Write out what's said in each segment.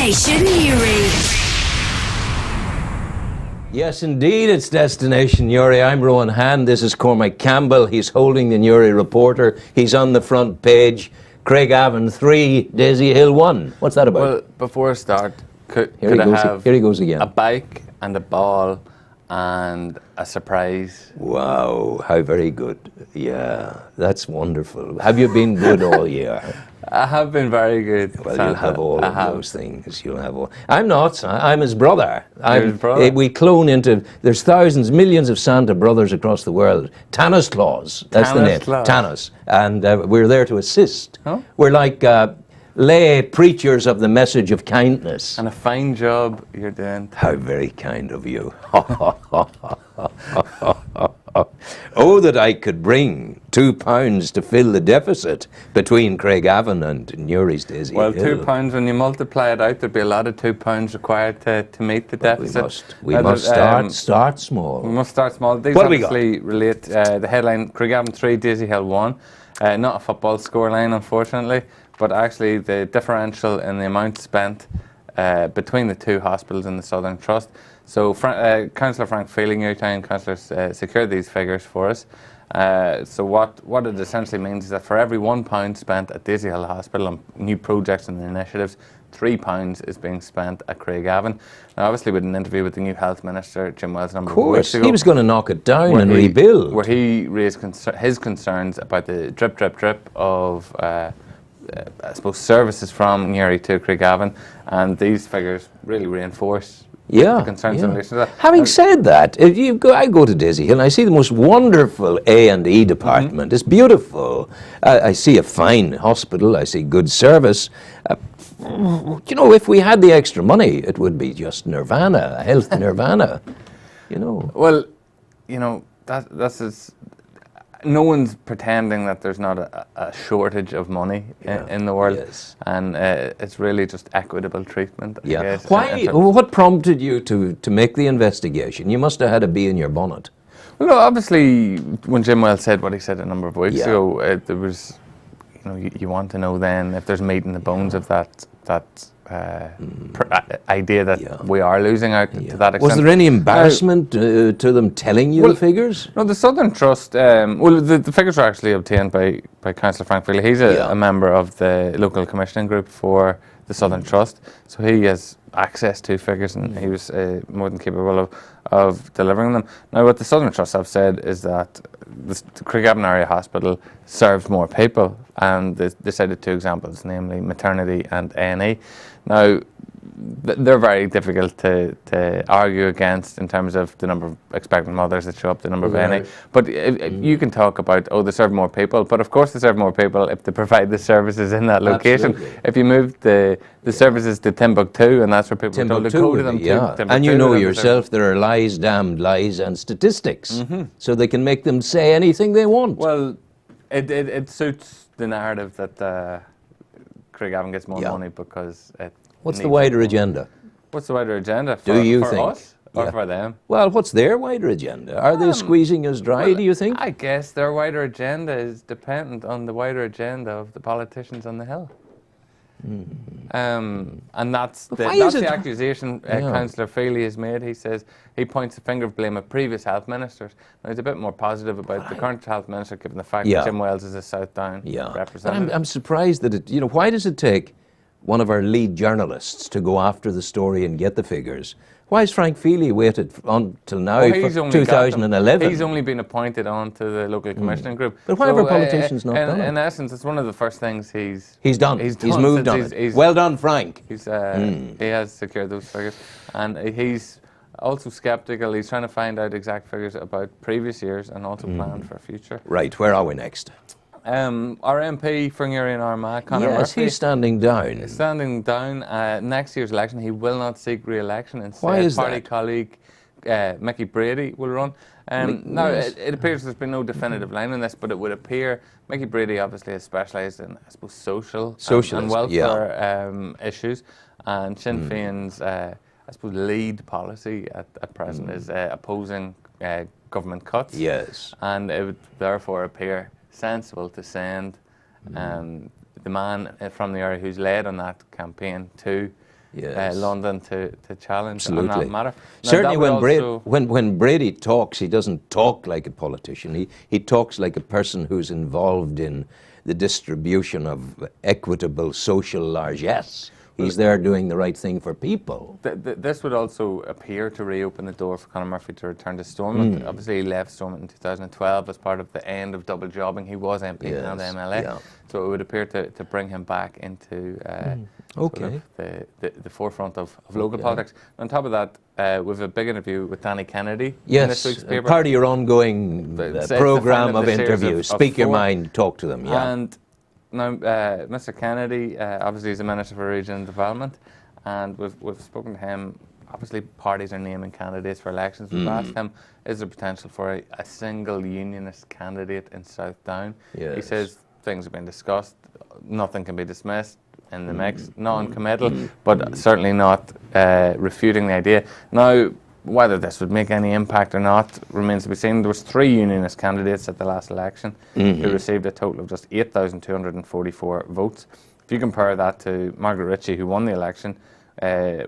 Destination Newry. Yes, indeed, it's Destination Newry. I'm Rowan Hand. This is Cormac Campbell. He's holding the Newry Reporter. He's on the front page. Craigavon 3, Daisy Hill 1. What's that about? Well, before I start, could I have here he goes again. a bike and a ball and a surprise? Wow, how very good. Yeah, that's wonderful. Have you been good all year? I have been very good. Well, Santa. you'll have all I of have. those things. You'll have all. I'm not. I'm his brother. You're his brother? We clone into. There's thousands, millions of Santa brothers across the world. Tanis Claus. That's the name. Claus. Tanis. And we're there to assist. Huh? We're like lay preachers of the message of kindness. And a fine job you're doing. How very kind of you. Oh, that I could bring £2 to fill the deficit between Craigavon and Newry's Daisy Well, Hill. £2, when you multiply it out, there'd be a lot of £2 required to meet the deficit. We must start small. We must start small. These What have we got? obviously relate, the headline, Craigavon 3, Daisy Hill 1. Not a football scoreline, unfortunately, but actually the differential in the amount spent between the two hospitals in the Southern Trust. So Councillor Frank Feely, Newry Town Councillor, secured these figures for us. So what it essentially means is that for every £1 spent at Daisy Hill Hospital on new projects and initiatives, £3 is being spent at Craigavon. Now, obviously, with an interview with the new Health Minister, Jim Wells, a number of weeks ago, he was going to knock it down and rebuild. Where he raised his concerns about the drip of I suppose, services from Newry to Craigavon, and these figures really reinforce the concerns in relation to that. Having said that, I go to Daisy Hill and I see the most wonderful A&E department. It's beautiful. I see a fine hospital. I see good service. You know, if we had the extra money, it would be just nirvana, a health nirvana. You know. Well, you know, that's no one's pretending that there's not a shortage of money in the world, and it's really just equitable treatment. I guess. Why? What prompted you to make the investigation? You must have had a bee in your bonnet. Well, no, obviously, when Jim Wells said what he said a number of weeks ago, there was, you know, you want to know then if there's meat in the bones of that idea that we are losing out to that extent. Was there any embarrassment to them telling you the figures? No, the Southern Trust, the figures are actually obtained by Councillor Frank Feely. He's a member of the local commissioning group for the Southern Trust, so he has access to figures, and he was more than capable of delivering them. Now, what the Southern Trust have said is that the Craigavon Area Hospital serves more people, and they cited two examples, namely maternity and A&E. Now, they're very difficult to argue against in terms of the number of expectant mothers that show up, the number of A&E. But you can talk about, they serve more people, but of course they serve more people if they provide the services in that location. Absolutely. If you move the services to Timbuktu, and that's where people are told to go to them. Timbuktu, and you know yourself, there are lies, damned lies, and statistics. So they can make them say anything they want. Well, it suits the narrative that Craigavon gets more money because it. What's the wider agenda? What's the wider agenda? Do you for think? Us or for them? Well, what's their wider agenda? Are they squeezing us dry, do you think? I guess their wider agenda is dependent on the wider agenda of the politicians on the Hill. And that's the accusation Councillor Feely has made. He says he points the finger of blame at previous health ministers. Now, he's a bit more positive about the current health minister, given the fact that Jim Wells is a South Down representative. But I'm surprised that why does it take one of our lead journalists to go after the story and get the figures? Why has Frank Feely waited until now for 2011? He's only been appointed onto the local commissioning group. But why have our politicians not done it? In essence, it's one of the first things he's done. He's moved on it. Well done, Frank. He has secured those figures. And he's also sceptical. He's trying to find out exact figures about previous years and also plan for future. Right, where are we next? Our MP for Newry and Armagh, Conor Murphy. He's standing down. He's standing down. Next year's election, he will not seek re-election. Instead, why is party that? colleague Mickey Brady will run. Now, it appears there's been no definitive line on this, but it would appear Mickey Brady obviously has specialised in, I suppose, social and welfare issues, and Sinn Féin's, I suppose, lead policy at present is opposing government cuts. Yes. And it would therefore appear sensible to send the man from the area who's led on that campaign to Yes. London to challenge on Absolutely. that matter. Now, Certainly, that would when Brady talks, he doesn't talk like a politician. He talks like a person who's involved in the distribution of equitable social largesse. He's there doing the right thing for people. This would also appear to reopen the door for Conor Murphy to return to Stormont. Obviously, he left Stormont in 2012 as part of the end of double jobbing. He was MP Yes, now the MLA, yeah. so it would appear to bring him back into sort of the forefront of local politics. On top of that, we have a big interview with Danny Kennedy in this week's paper. Part of your ongoing It's the program final of of the series interviews. of Speak your 4. mind, talk to them. Yeah. And now, Mr. Kennedy, obviously, is a Minister for Regional Development, and we've spoken to him. Obviously, parties are naming candidates for elections. We've asked him, is there potential for a single unionist candidate in South Down? Yes. He says things have been discussed, nothing can be dismissed in the mix, non-committal, but certainly not refuting the idea. Now, whether this would make any impact or not remains to be seen. There was 3 unionist candidates at the last election who received a total of just 8,244 votes. If you compare that to Margaret Ritchie, who won the election,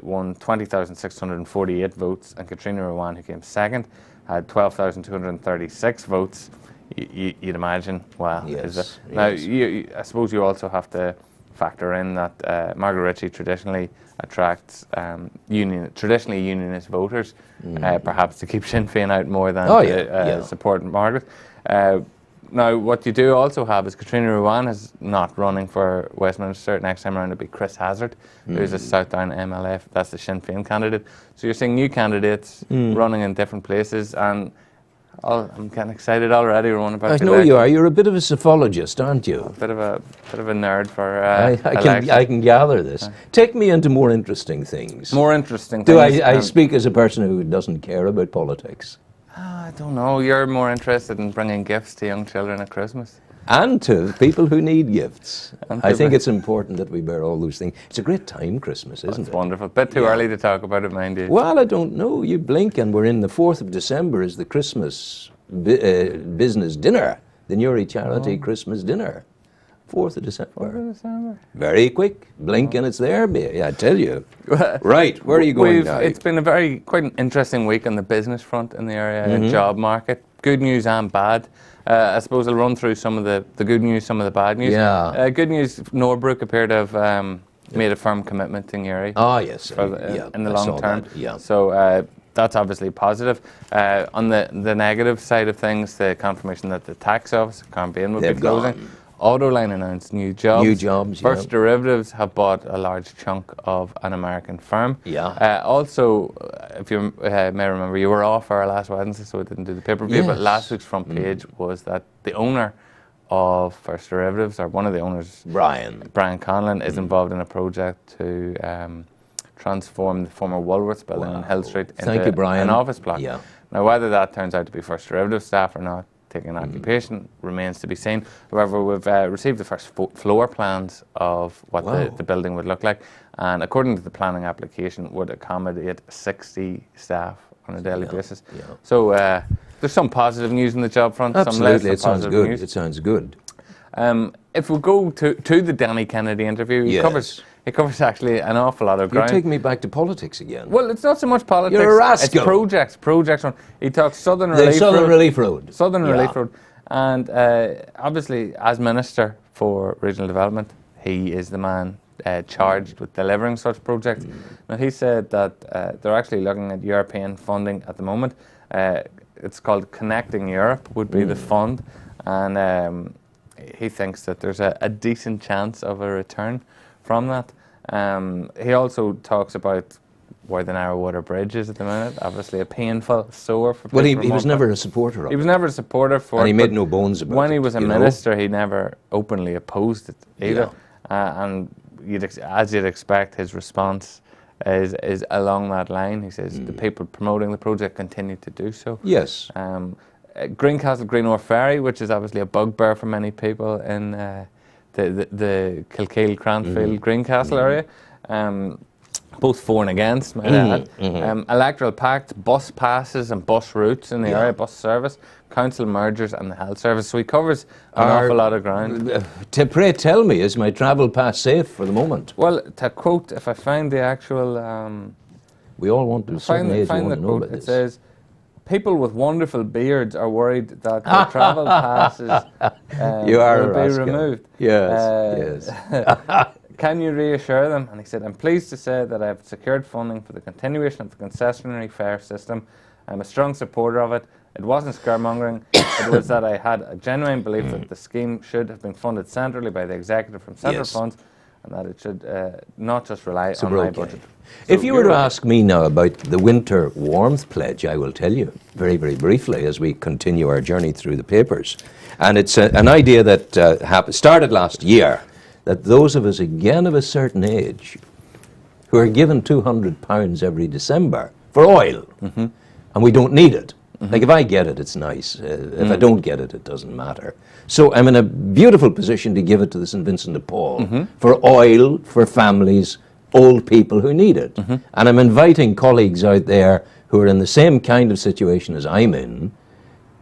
won 20,648 votes, and Katrina Rowan, who came second, had 12,236 votes. You'd imagine, wow. Yes, Now, yes. I suppose you also have to factor in that Margaret Ritchie traditionally attracts traditionally unionist voters, perhaps to keep Sinn Féin out more than support Margaret. Now, what you do also have is Katrina Rowan is not running for Westminster. Next time around it'll be Chris Hazard, who's a South Down MLF. That's the Sinn Féin candidate. So you're seeing new candidates running in different places, and I'm getting excited already. We're about I know you are. You're a bit of a psephologist, aren't you? A bit of a nerd for I can gather this. Take me into more interesting things. More interesting Do things. I speak as a person who doesn't care about politics? I don't know. You're more interested in bringing gifts to young children at Christmas. And to people who need gifts. And I think people- it's important that we bear all those things. It's a great time, Christmas, isn't It's it? wonderful. Bit too early to talk about it, mind you. Well, I don't know. You blink and we're in the 4th of December is the Christmas business dinner, the Newry Charity Christmas dinner. 4th of December. Very quick. Blink and it's there, I tell you. Right, where are you going now? It's been quite an interesting week on the business front in the area, job market. Good news and bad. I suppose I'll run through some of the good news, some of the bad news. Yeah. Good news, Norbrook appear to have made a firm commitment to Newry. Oh, yes. In the I long saw term. that, yeah. So that's obviously positive. On the negative side of things, the confirmation that the tax office, Campbell, will be They've closing. gone. Autoline announced new jobs. New jobs, First yeah. Derivatives have bought a large chunk of an American firm. Yeah. Also, if you may remember, you were off our last Wednesday, so we didn't do the pay-per-view, but Yes. last week's front page was that the owner of First Derivatives, or one of the owners, Brian Conlon, is involved in a project to transform the former Woolworths building on Hill Street Thank you, into Brian. an office block. Yeah. Now, whether that turns out to be First Derivative staff or not, taking an occupation, remains to be seen. However, we've received the first floor plans of what the building would look like, and according to the planning application, would accommodate 60 staff on a daily basis. Yeah. So there's some positive news in the job front, Absolutely, it some sounds less than good. positive news. It sounds good. If we go to the Danny Kennedy interview, Yes. it covers actually an awful lot of You're ground. taking me back to politics again. Well, it's not so much politics. You're a rascal. It's projects. He talks Southern The Relief Southern Road. Relief Road. Southern Yeah. Relief Road. And obviously, as Minister for Regional Development, he is the man charged with delivering such projects. Now, he said that they're actually looking at European funding at the moment. It's called Connecting Europe, would be the fund. And he thinks that there's a decent chance of a return from that. He also talks about where the Narrowwater Bridge is at the minute. Obviously, a painful sore for people. Well, he from was up never there. a supporter of He was it. never a supporter for And it. he made but no bones about it. when he was a you know? minister, he never openly opposed it either. And as you'd expect, his response is along that line. He says the people promoting the project continue to do so. Yes. Greencastle Greenore Ferry, which is obviously a bugbear for many people in the Kilkeel, Cranfield, Greencastle area. both for and against, might add. Electoral pact, bus passes and bus routes in the area, bus service, council mergers and the health service. So he covers an awful lot of ground. Pray tell me, is my travel pass safe for the moment? Well, to quote, if I find the actual... we all want to find the quote. It says, people with wonderful beards are worried that their travel passes will be removed. Yes, yes. Can you reassure them? And he said, I'm pleased to say that I have secured funding for the continuation of the concessionary fare system. I'm a strong supporter of it. It wasn't scaremongering. It was that I had a genuine belief that the scheme should have been funded centrally by the executive from central funds, and that it should not just rely on my budget. So if you were to ask me now about the winter warmth pledge, I will tell you very, very briefly as we continue our journey through the papers. And it's an idea that started last year, that those of us, again, of a certain age, who are given £200 every December for oil, and we don't need it. Like, if I get it, it's nice. If I don't get it, it doesn't matter. So I'm in a beautiful position to give it to the St. Vincent de Paul for oil, for families, old people who need it. And I'm inviting colleagues out there who are in the same kind of situation as I'm in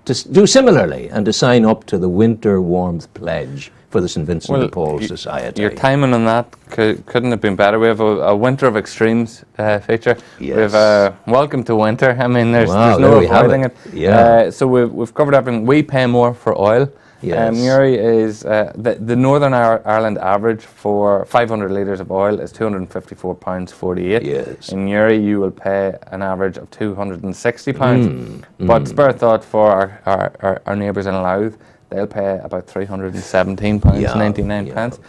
to do similarly and to sign up to the Winter Warmth Pledge for the St. Vincent de Paul Society. Your timing on that couldn't have been better. We have a Winter of Extremes feature. Yes. We have Welcome to Winter. I mean, there's no avoiding it. Yeah. So we've covered everything. We pay more for oil. Yes. Newry is, the Northern Ireland average for 500 litres of oil is £254.48. Yes. In Newry, you will pay an average of £260. But spare thought for our neighbours in Louth, they'll pay about £317.99.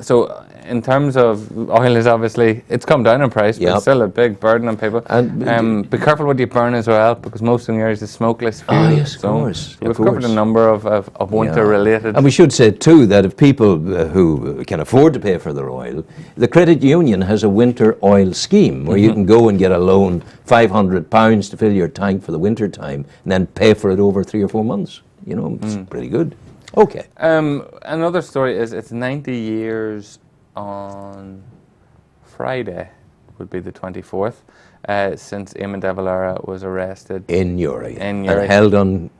So in terms of oil, is obviously it's come down in price, but it's still a big burden on people. And be careful what you burn as well, because most of the areas is smokeless fuel. Oh yes, of course. We've covered a number of winter-related. And we should say too that if people who can afford to pay for their oil, the credit union has a winter oil scheme where you can go and get a loan, £500 to fill your tank for the winter time, and then pay for it over 3 or 4 months. You know, it's pretty good. Okay. Another story is it's 90 years on Friday, would be the 24th, since Eamon de Valera was arrested. In Newry. In Newry. And held on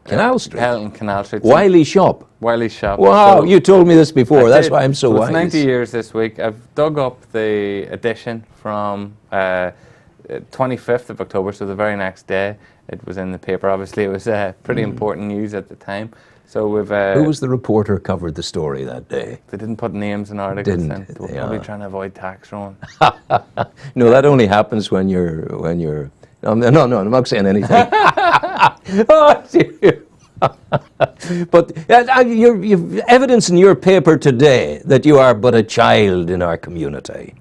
Canal Street. Held on Canal Street. Wiley Shop. Wiley Shop. Wow, you told me this before. That's why I'm so wise. It's 90 years this week. I've dug up the edition from 25th of October, so the very next day. It was in the paper. Obviously, it was pretty important news at the time. So we've. Who was the reporter who covered the story that day? They didn't put names in articles. They were probably trying to avoid tax wrong. No, that only happens when you're. No, I'm not saying anything. But you've evidence in your paper today that you are but a child in our community.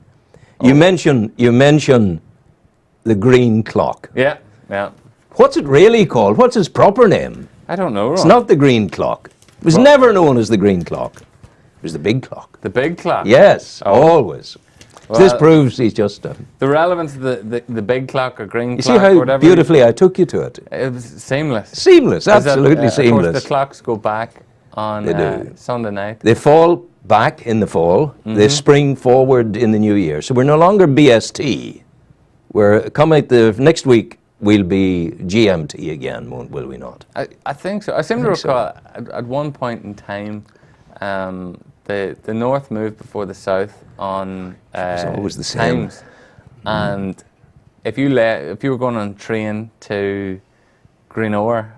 You mention the green clock. Yeah. What's it really called? What's its proper name? I don't know. It's not the green clock. It was never known as the green clock. It was the big clock. The big clock? Yes, always. Well, this proves he's just the relevance of the big clock or green you clock. See how or whatever beautifully I took you to it? It was seamless. Seamless, absolutely seamless. Of course, the clocks go back on Sunday night. They fall back in the fall. They spring forward in the new year. So we're no longer BST. We're coming the next week. We'll be GMT again, will we not? I think so. I seem to recall at one point in time, the north moved before the south on it's always the same. times, and if you were going on a train to Greenore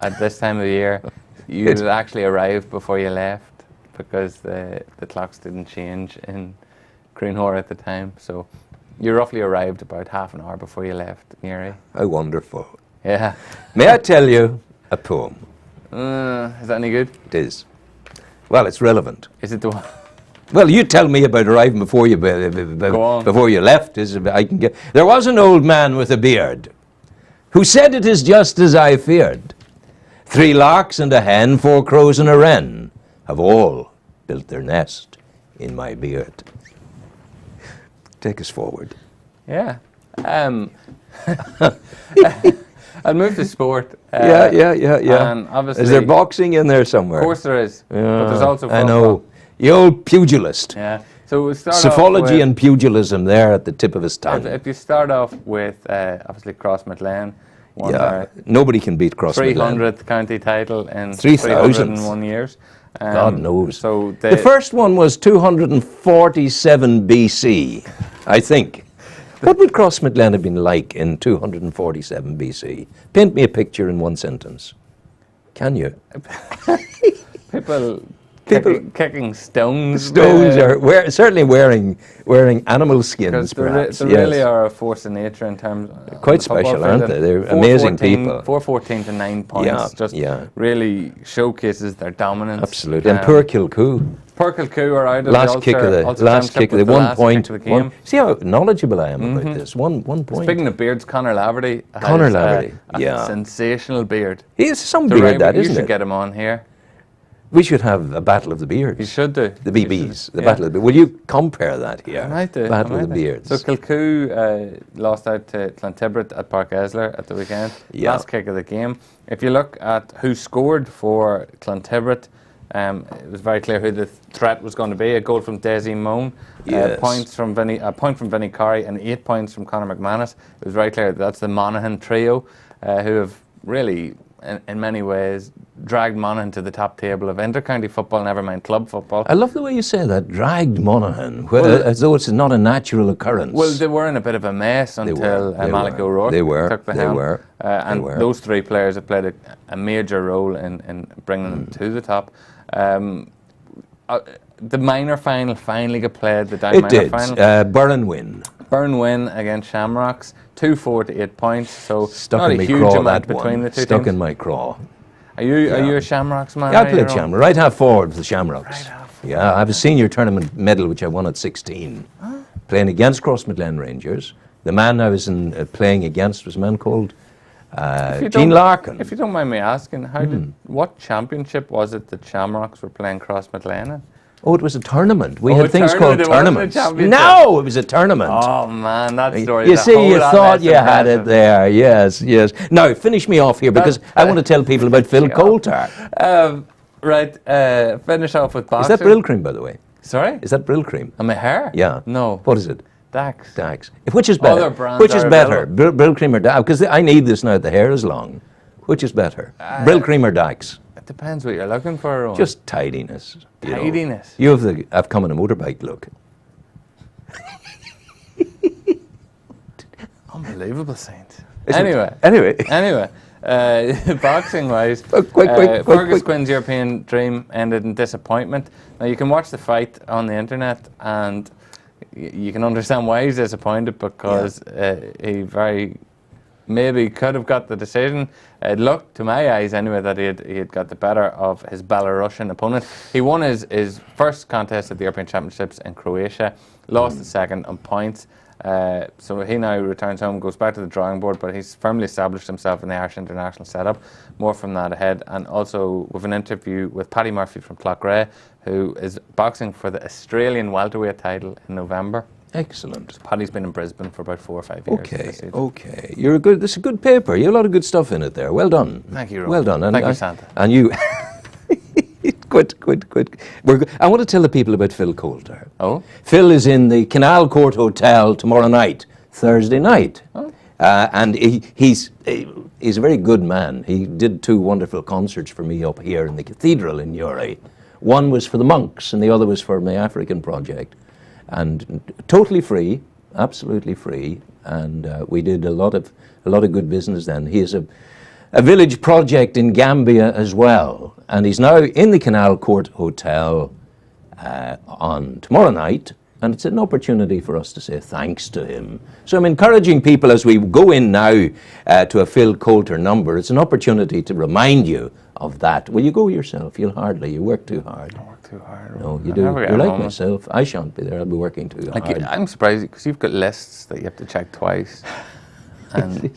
at this time of the year, you would actually arrive before you left because the clocks didn't change in Greenore at the time. So. You roughly arrived about half an hour before you left Newry. How wonderful. Yeah. May I tell you a poem? Is that any good? It is. Well, it's relevant. Is it the one? Well, you tell me about arriving before you before you left. I can get. There was an old man with a beard who said, "It is just as I feared. 3 larks and a hen, 4 crows and a wren have all built their nest in my beard." Take us forward. Yeah. I'll move to sport. Yeah. And obviously, is there boxing in there somewhere? Of course there is. But there's also football. I know. The old pugilist. Yeah. So we start Psephology off with, and pugilism there at the tip of his tongue. if you start off with obviously Crossmaglen, won their Nobody can beat Crossmaglen. 300th county title in 3,000th. 301 years. God knows. So The first one was 247 BC, I think. What would Crossmaglen have been like in 247 BC? Paint me a picture in one sentence. Can you? people kicking stones. Stones are certainly wearing animal skins, They perhaps. really are a force of nature in terms of Quite the football special, field. aren't they? They're amazing 414 people. 414 to 9 points. Really showcases their dominance. Absolutely. And poor Kilcoo. Poor Kilcoo are out of Last the kick of the Ulster last kick of the Championship with 1 last point. kick of the game. See how knowledgeable I am about this. One point. Speaking of beards, Conor Laverty Conor has Laverty, a sensational beard. He has some So, beard, Ray, that you isn't should it? get him on here. We should have a battle of the beards. You should do. The BBs, the battle of the. Will you compare that here? I might do. Battle of the beards. So Kilcoo lost out to Clontibbert at Park Esler at the weekend. Yeah. Last kick of the game. If you look at who scored for Clontibbert, it was very clear who the threat was going to be. A goal from Desi Moan, Yes. a point from Vinnie Curry, and 8 points from Conor McManus. It was very clear that's the Monaghan trio, who have really, in many ways, dragged Monaghan to the top table of inter-county football, never mind club football. I love the way you say that. Dragged Monaghan, as though it's not a natural occurrence. Well, they were in a bit of a mess until Malik O'Rourke took the helm. And those three players have played a major role in bringing them to the top. The minor final finally got played, the down minor final. Burren win. Burn win against Shamrocks, 2-4 to 8 points, so Stuck not in a my huge craw, amount that between one. the two Stuck teams. in my craw. Are you a Shamrocks man? Yeah, I played Shamrocks. Right half forward for the Shamrocks. Yeah, I have a senior tournament medal which I won at 16, playing against Crossmaglen Rangers. The man I was playing against was a man called Gene Larkin. If you don't mind me asking, what championship was it that Shamrocks were playing Crossmaglen in? Oh, it was a tournament. We had a things called tournament. It wasn't a tournaments. championship. No, it was a tournament. Oh man, that story. You is a see, whole you lot thought less you had it impressive. there. Yes, yes. Now, finish me off here because I want to tell people about Phil Coulter. Right, finish off with Is boxing. that Brill Cream, by the way? Sorry? Is that Brill Cream? Am I hair? Yeah. No. What is it? Dax. Dax. Which is better? Other brands Which is are better? available. Brill Cream or Dax? Because I need this now. The hair is long. Which is better? Brill Cream or Dax? It depends what you're looking for, Owen. Just tidiness. You know. Tidiness. You have the I've come on a motorbike look. Unbelievable, Saint. Isn't Anyway. it? Anyway. Boxing-wise, Quick. Fergus Quinn's European dream ended in disappointment. Now, you can watch the fight on the internet and you can understand why he's disappointed because he very maybe could have got the decision. It looked, to my eyes anyway, that he had got the better of his Belarusian opponent. He won his first contest at the European Championships in Croatia, lost the second on points. So he now returns home, goes back to the drawing board, but he's firmly established himself in the Irish international setup. More from that ahead. And also with an interview with Paddy Murphy from Clough, who is boxing for the Australian welterweight title in November. Excellent. Paddy's been in Brisbane for about 4 or 5 years. Okay. You're good. This is a good paper. You have a lot of good stuff in it there. Well done. Thank you, Ron. Well done. Thank you, Santa. And you. Good. I want to tell the people about Phil Coulter. Oh? Phil is in the Canal Court Hotel tomorrow night, Thursday night. Oh. And he's a very good man. He did 2 wonderful concerts for me up here in the cathedral in Newry. One was for the monks and the other was for my African project. And totally free, absolutely free. And we did a lot of good business then. He has a village project in Gambia as well. And he's now in the Canal Court Hotel on tomorrow night. And it's an opportunity for us to say thanks to him. So I'm encouraging people as we go in now to a Phil Coulter number, it's an opportunity to remind you of that. Will you go yourself? You work too hard. I work too hard. No, you do. You're like myself. I shan't be there. I'll be working too hard. I'm surprised because you've got lists that you have to check twice. And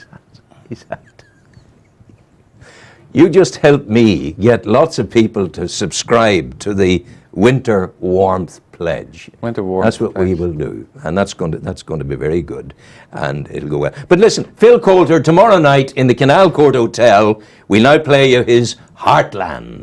You just helped me get lots of people to subscribe to the Winter Warmth Pledge. Winter Warmth That's what Pledge. we will do, and that's going to be very good, and it'll go well. But listen, Phil Coulter tomorrow night in the Canal Court Hotel. We now play you his Heartland.